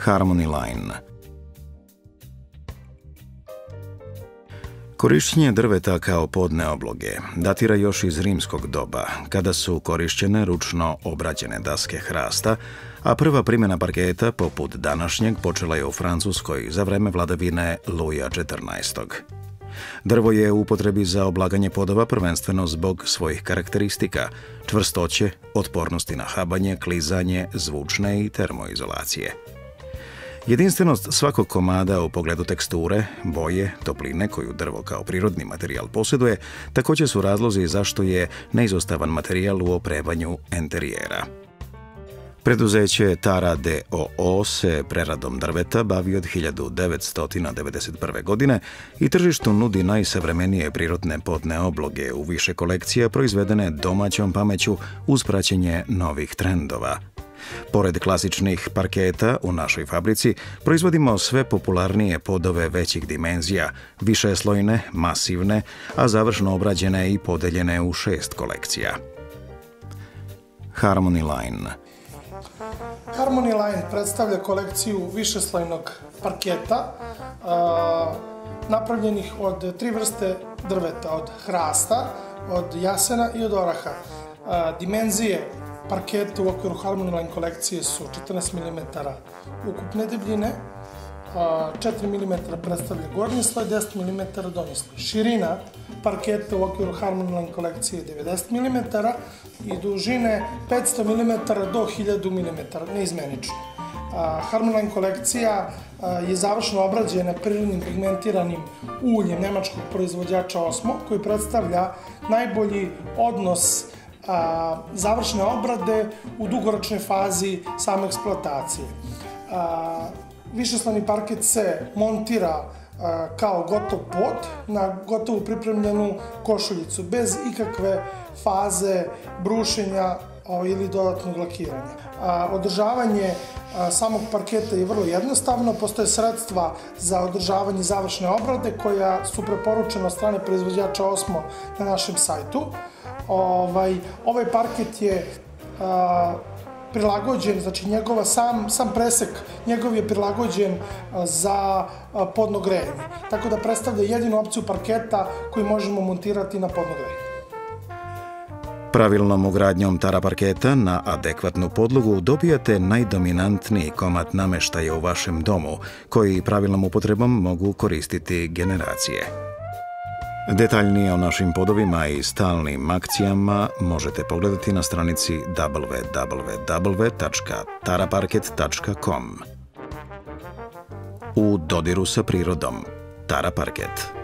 Harmony Line. Korišćenje drveta kao podne obloge datira još iz rimskog doba, kada su korišćene ručno obrađene daske hrasta, a prva primjena parketa, poput današnjeg, počela je u Francuskoj za vreme vladavine Luja XIV. Drvo je u upotrebi za oblaganje podova prvenstveno zbog svojih karakteristika, čvrstoće, otpornosti na habanje, klizanje, zvučne i termoizolacije. Jedinstvenost svakog komada u pogledu teksture, boje, topline koju drvo kao prirodni materijal posjeduje, također su razlozi zašto je neizostavan materijal u opremanju enterijera. Preduzeće Tara d.o.o. se preradom drveta bavi od 1991. godine i tržištu nudi najsavremenije prirodne podne obloge u više kolekcija proizvedene domaćom pameću uz praćenje novih trendova. Pored klasičnih parketa u našoj fabrici proizvodimo sve popularnije podove većih dimenzija, višeslojne, masivne, a završno obrađene i podeljene u 6 kolekcija. Harmony Line. Harmony Line predstavlja kolekciju višeslojnog parketa napravljenih od 3 vrste drveta, od hrasta, od jasena i od oraha. Dimenzije parketa u okviru Harmony Line kolekcije su 14 mm ukupne debljine, 4 mm predstavlja gornji sloj, 10 mm donji sloj. Širina parketa u okviru Harmony Line kolekcije je 90 mm i dužine 500 mm do 1000 mm, neizmenično. Harmony Line kolekcija je završno obrađena prirodnim pigmentiranim uljem nemačkog proizvođača Osmo, koji predstavlja najbolji odnos završne obrade u dugoročnoj fazi same eksploatacije. Višeslojni parket se montira kao gotov pod na gotovu pripremljenu košuljicu, bez ikakve faze brušenja ili dodatnog lakiranja. Održavanje samog parketa je vrlo jednostavno, postoje sredstva za održavanje završne obrade koja su preporučena od strane proizvođača Osmo na našem sajtu. Ovaj parket je prilagođen, znači sam presek njegov je prilagođen za podno grejanje, tako da predstavlja jedinu opciju parketa koju možemo montirati na podno grejanje. Pravilnom ugradnjom Tara parketa na adekvatnu podlogu dobijate najdominantniji komad namještaja u vašem domu, koji pravilnom upotrebom mogu koristiti generacije. Detaljnije o našim podovima i stalnim akcijama možete pogledati na stranici www.taraparket.com. U dodiru sa prirodom. Tara parket.